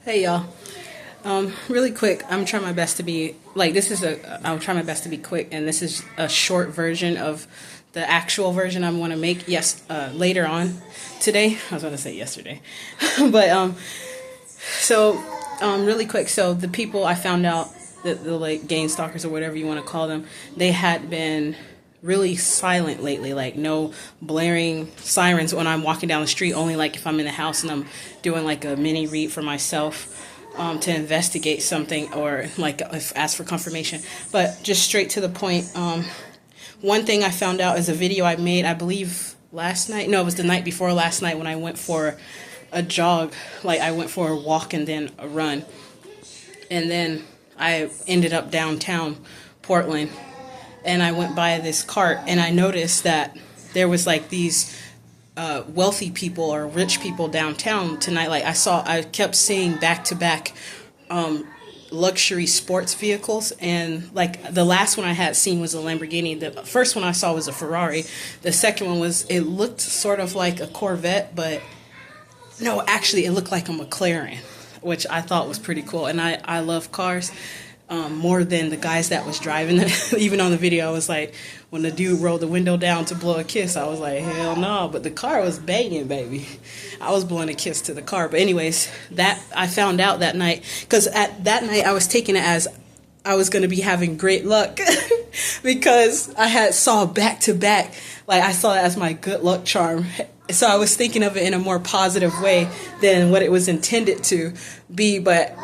Hey y'all. Really quick, I'm trying my best to be like I'll try my best to be quick, and this is a short version of the actual version I want to make. Yes, later on today. I was going to say yesterday, but really quick. So the people I found out that the like gang stalkers or whatever you want to call them, they had been really silent lately, like no blaring sirens when I'm walking down the street, only like if I'm in the house and I'm doing like a mini read for myself to investigate something or like ask for confirmation. But just straight to the point, one thing I found out is a video I made, I believe last night, no, it was the night before last night when I went for a jog, like I went for a walk and then a run, and then I ended up downtown Portland, and I went by this cart and I noticed that there was like these wealthy people or rich people downtown tonight. Like I kept seeing back to back luxury sports vehicles, and like the last one I had seen was a Lamborghini. The first one I saw was a Ferrari. The second one it looked sort of like a Corvette, but no, actually it looked like a McLaren, which I thought was pretty cool. And I love cars. More than the guys that was driving it. Even on the video, I was like, when the dude rolled the window down to blow a kiss, I was like, hell no. But the car was banging, baby. I was blowing a kiss to the car. But anyways, that I found out that night, because at that night I was taking it as I was going to be having great luck because I had saw back to back. Like I saw it as my good luck charm. So I was thinking of it in a more positive way than what it was intended to be. But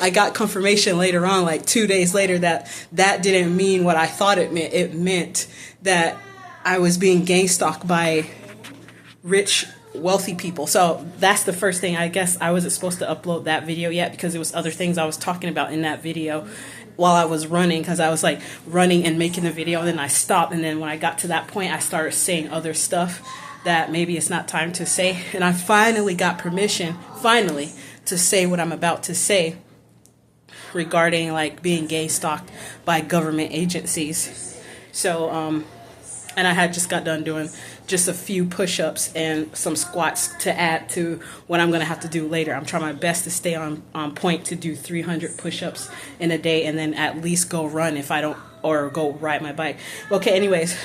I got confirmation later on, like 2 days later, that didn't mean what I thought it meant. It meant that I was being gang stalked by rich, wealthy people. So that's the first thing. I guess I wasn't supposed to upload that video yet because there was other things I was talking about in that video while I was running, because I was like running and making the video, and then I stopped, and then when I got to that point I started saying other stuff that maybe it's not time to say, and I finally got permission to say what I'm about to say regarding like being gang stalked by government agencies. So and I had just got done doing just a few push-ups and some squats to add to what I'm going to have to do later. I'm trying my best to stay on point to do 300 push-ups in a day, and then at least go run if I don't, or go ride my bike. Okay, anyways,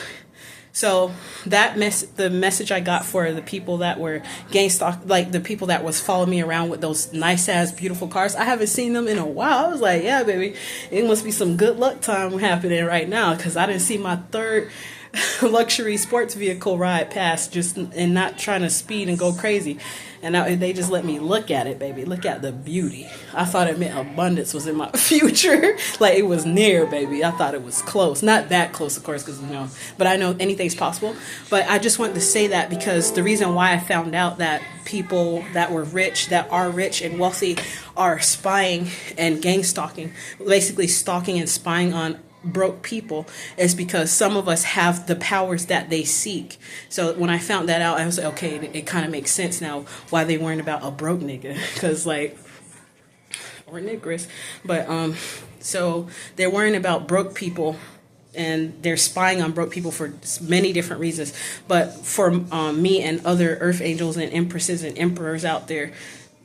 so the message I got for the people that were gang stalked, like the people that was following me around with those nice ass beautiful cars, I haven't seen them in a while. I was like, yeah, baby, it must be some good luck time happening right now, because I didn't see my third luxury sports vehicle ride past, just and not trying to speed and go crazy, and they just let me look at it, baby. Look at the beauty. I thought it meant abundance was in my future. Like it was near, baby. I thought it was close, not that close, of course, because but I know anything's possible. But I just wanted to say that because the reason why I found out that people that were rich, that are rich and wealthy, are spying and gang stalking, basically stalking and spying on broke people, is because some of us have the powers that they seek. So when I found that out, I was like, okay, it kind of makes sense now why they weren't about a broke nigga, because like, or niggers, but so they're worrying about broke people, and they're spying on broke people for many different reasons. But for me and other earth angels and empresses and emperors out there,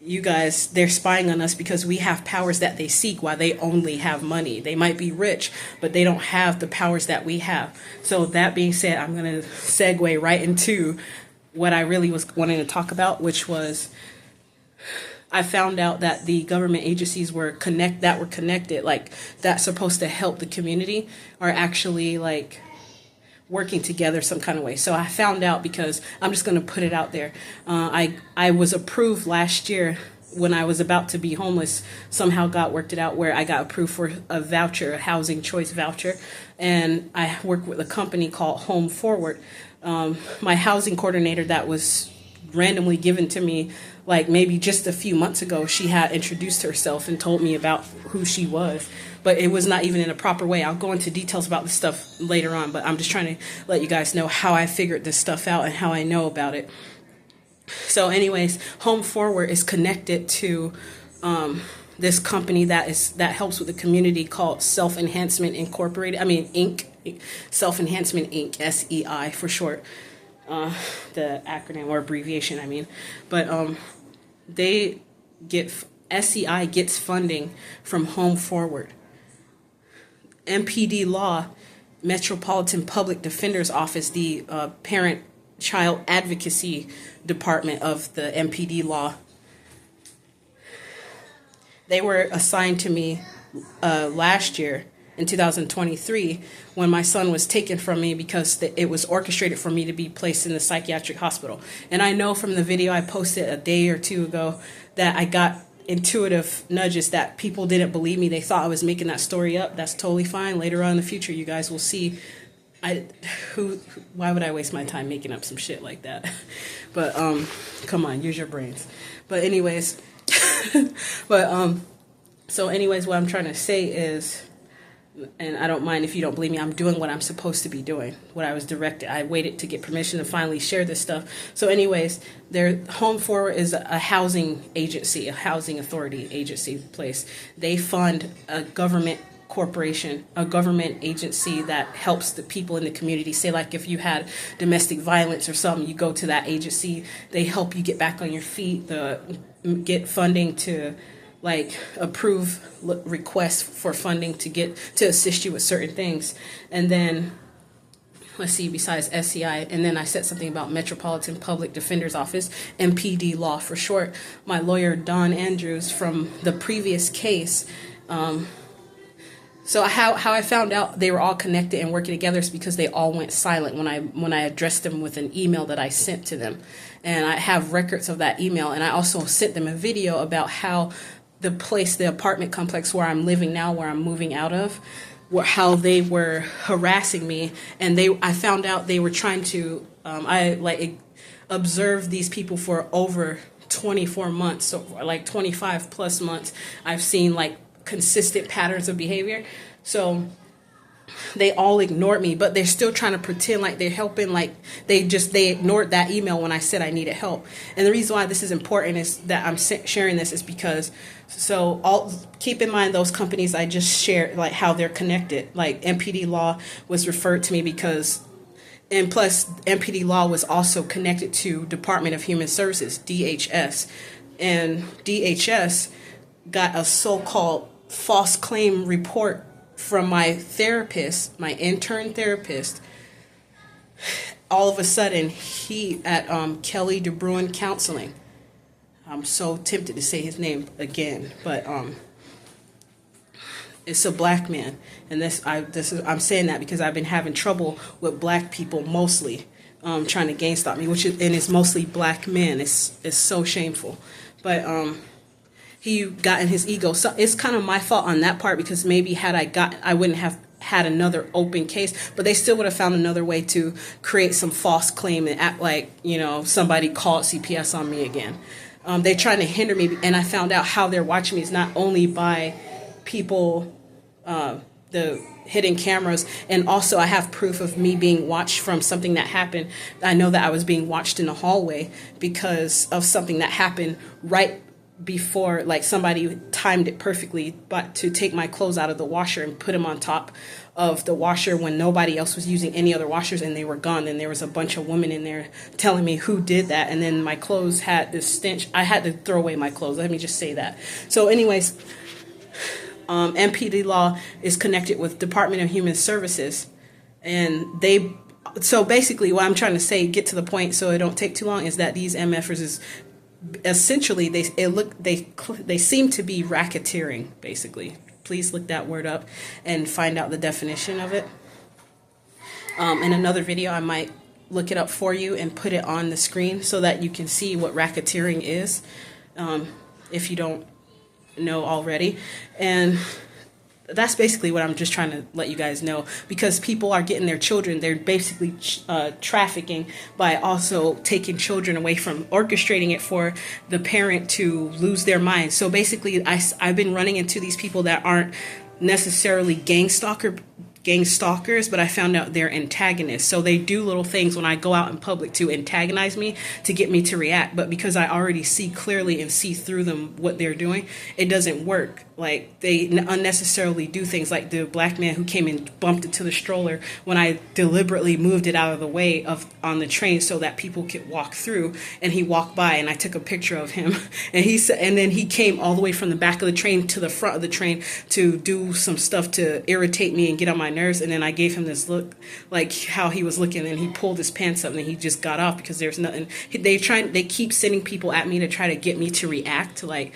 you guys, they're spying on us because we have powers that they seek while they only have money. They might be rich, but they don't have the powers that we have. So that being said, I'm going to segue right into what I really was wanting to talk about, which was I found out that the government agencies were connected, like that's supposed to help the community, are actually like working together some kind of way. So I found out because I'm just going to put it out there. I was approved last year when I was about to be homeless. Somehow God worked it out where I got approved for a voucher, a housing choice voucher. And I work with a company called Home Forward. My housing coordinator that was randomly given to me like maybe just a few months ago, she had introduced herself and told me about who she was, but it was not even in a proper way. I'll go into details about this stuff later on, but I'm just trying to let you guys know how I figured this stuff out and how I know about it. So anyways, Home Forward is connected to this company that helps with the community called Self Enhancement Incorporated. Inc. Self Enhancement Inc. SEI for short. The acronym or abbreviation, but they SEI gets funding from Home Forward. MPD Law, Metropolitan Public Defender's Office, the parent child advocacy department of the MPD Law, they were assigned to me last year in 2023 when my son was taken from me because it was orchestrated for me to be placed in the psychiatric hospital. And I know from the video I posted a day or two ago that I got intuitive nudges that people didn't believe me. They thought I was making that story up. That's totally fine. Later on in the future, you guys will see. Why would I waste my time making up some shit like that? But come on, use your brains. But anyways, so anyways, what I'm trying to say is, and I don't mind if you don't believe me, I'm doing what I'm supposed to be doing, what I was directed. I waited to get permission to finally share this stuff. So anyways, their Home Forward is a housing agency, a housing authority agency place. They fund a government corporation, a government agency that helps the people in the community. Say like if you had domestic violence or something, you go to that agency. They help you get back on your feet, get funding to like approve requests for funding to assist you with certain things. And then let's see, besides SCI, and then I said something about Metropolitan Public Defender's Office, MPD Law for short. My lawyer Don Andrews from the previous case. So how I found out they were all connected and working together is because they all went silent when I addressed them with an email that I sent to them. And I have records of that email, and I also sent them a video about how the apartment complex where I'm living now, where I'm moving out of, how they were harassing me. And I found out they were trying to, I observed these people for over 24 months, so like 25 plus months. I've seen like consistent patterns of behavior. So they all ignored me, but they're still trying to pretend like they're helping. Like they ignored that email when I said I needed help. And the reason why this is important is that I'm sharing this is because, keep in mind those companies I just shared, like how they're connected. Like MPD Law was referred to me because, and plus MPD Law was also connected to Department of Human Services, DHS. And DHS got a so-called false claim report from my therapist, my intern therapist. All of a sudden, he at Kelly DeBruin Counseling. I'm so tempted to say his name again, but it's a black man, and I'm saying that because I've been having trouble with black people mostly, trying to gang stalk me, and it's mostly black men. It's so shameful, but he got in his ego. So it's kind of my fault on that part because maybe I wouldn't have had another open case, but they still would have found another way to create some false claim and act like, somebody called CPS on me again. They're trying to hinder me, and I found out how they're watching me is not only by people, the hidden cameras, and also I have proof of me being watched from something that happened. I know that I was being watched in the hallway because of something that happened right before, like somebody timed it perfectly, but to take my clothes out of the washer and put them on top of the washer when nobody else was using any other washers and they were gone. And there was a bunch of women in there telling me who did that. And then my clothes had this stench. I had to throw away my clothes. Let me just say that. So anyways, MPD Law is connected with Department of Human Services. And so basically what I'm trying to say, get to the point so it don't take too long, is that these MFers is essentially they seem to be racketeering, basically. Please look that word up and find out the definition of it. In another video, I might look it up for you and put it on the screen so that you can see what racketeering is, if you don't know already. And that's basically what I'm just trying to let you guys know, because people are getting their children. They're basically trafficking by also taking children away from, orchestrating it for the parent to lose their mind. So basically, I've been running into these people that aren't necessarily gang stalker gang stalkers, but I found out they're antagonists. So they do little things when I go out in public to antagonize me, to get me to react. But because I already see clearly and see through them what they're doing, it doesn't work. Like, they unnecessarily do things like the black man who came and bumped into the stroller when I deliberately moved it out of the way on the train so that people could walk through, and he walked by and I took a picture of him and then he came all the way from the back of the train to the front of the train to do some stuff to irritate me and get on my nerves, and then I gave him this look, like how he was looking, and he pulled his pants up and he just got off because there's nothing. They keep sending people at me to try to get me to react, to like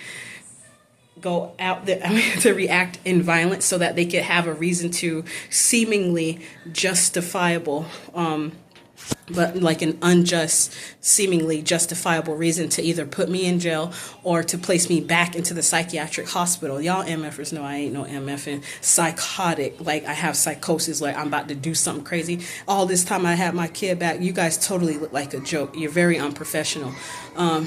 go out there, to react in violence so that they could have a reason to seemingly justifiable, but like an unjust, seemingly justifiable reason to either put me in jail or to place me back into the psychiatric hospital. Y'all MFers know I ain't no MF and psychotic. Like, I have psychosis, like I'm about to do something crazy. All this time I had my kid back. You guys totally look like a joke. You're very unprofessional.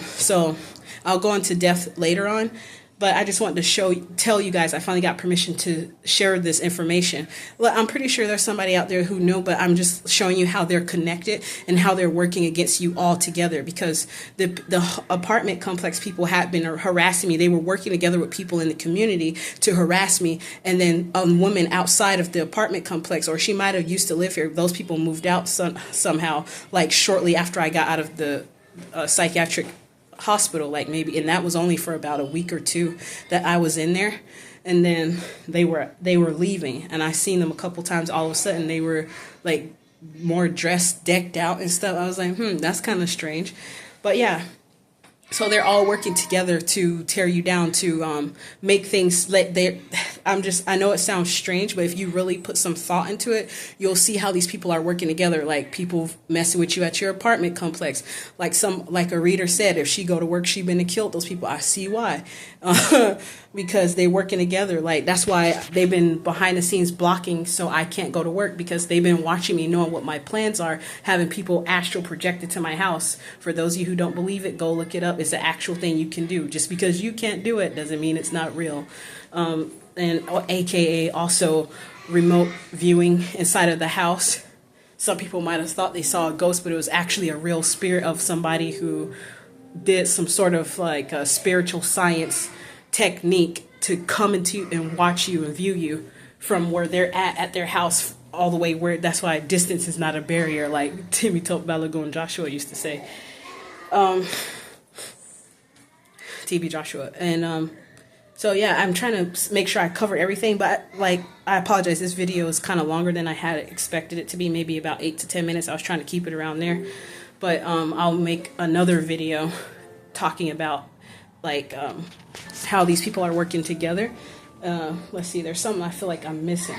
So I'll go into depth later on. But I just wanted to tell you guys I finally got permission to share this information. Well, I'm pretty sure there's somebody out there who know, but I'm just showing you how they're connected and how they're working against you all together, because the apartment complex people had been harassing me. They were working together with people in the community to harass me. And then a woman outside of the apartment complex, or she might have used to live here, those people moved out somehow, like shortly after I got out of the psychiatric hospital, like maybe, and that was only for about a week or two that I was in there, and then they were leaving, and I seen them a couple times. All of a sudden they were like more dressed, decked out and stuff. I was like, that's kind of strange. But yeah, so they're all working together to tear you down, to make things like I know it sounds strange, but if you really put some thought into it, you'll see how these people are working together. Like, people messing with you at your apartment complex. Like a reader said, if she go to work, she been and killed those people. I see why. Because they working together. Like, that's why they've been behind the scenes blocking so I can't go to work, because they've been watching me, knowing what my plans are, having people astral projected to my house. For those of you who don't believe it, go look it up. It's an actual thing you can do. Just because you can't do it doesn't mean it's not real. And AKA also remote viewing inside of the house. Some people might have thought they saw a ghost, but it was actually a real spirit of somebody who did some sort of like a spiritual science technique to come into and watch you and view you from where they're at their house, all the way where, that's why distance is not a barrier, like Timmy Balago and Joshua used to say. TB Joshua. And so yeah, I'm trying to make sure I cover everything, but like, I apologize, this video is kind of longer than I had expected it to be, maybe about 8 to 10 minutes. I was trying to keep it around there, but I'll make another video talking about like how these people are working together. Let's see, there's something I feel like I'm missing,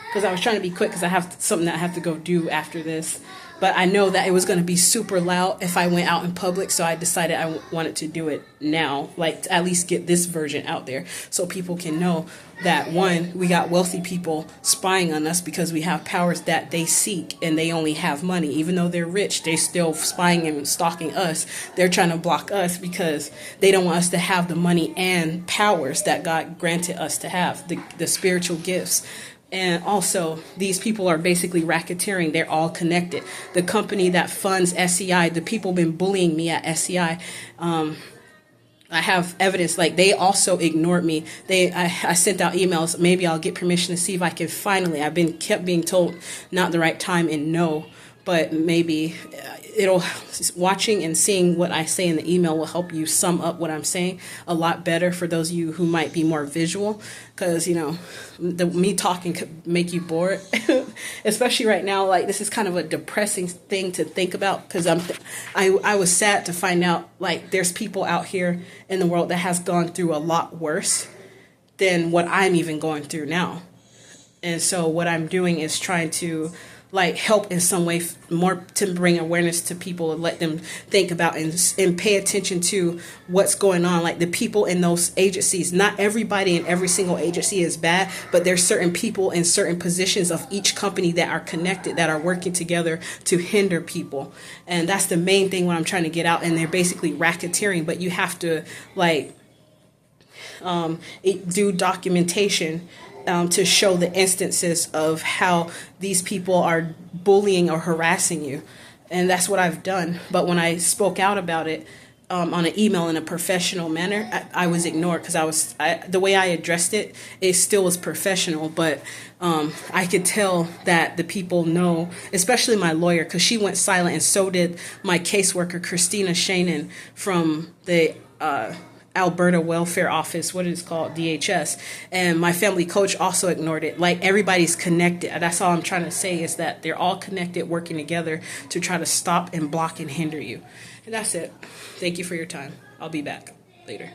because I was trying to be quick because I have something that I have to go do after this. But I know that it was going to be super loud if I went out in public, so I decided I wanted to do it now, like to at least get this version out there so people can know that, one, we got wealthy people spying on us because we have powers that they seek, and they only have money. Even though they're rich, they still spying and stalking us. They're trying to block us because they don't want us to have the money and powers that God granted us to have, the spiritual gifts. And also, these people are basically racketeering. They're all connected. The company that funds SEI, the people been bullying me at SEI, I have evidence. Like, they also ignored me. I sent out emails. Maybe I'll get permission to see if I can finally. Kept being told not the right time and no, but maybe watching and seeing what I say in the email will help you sum up what I'm saying a lot better for those of you who might be more visual, because me talking could make you bored, especially right now. Like, this is kind of a depressing thing to think about, because I was sad to find out like there's people out here in the world that has gone through a lot worse than what I'm even going through now. And so what I'm doing is trying to like help in some way more, to bring awareness to people and let them think about and pay attention to what's going on. Like, the people in those agencies, not everybody in every single agency is bad, but there's certain people in certain positions of each company that are connected, that are working together to hinder people. And that's the main thing what I'm trying to get out. And they're basically racketeering, but you have to like do documentation to show the instances of how these people are bullying or harassing you. And that's what I've done. But when I spoke out about it on an email in a professional manner, I was ignored because the way I addressed it, it still was professional. But I could tell that the people know, especially my lawyer, because she went silent, and so did my caseworker, Christina Shanan, from the Alberta Welfare Office, what is called, DHS, and my family coach also ignored it. Like, everybody's connected. That's all I'm trying to say, is that they're all connected, working together to try to stop and block and hinder you. And that's it. Thank you for your time. I'll be back later.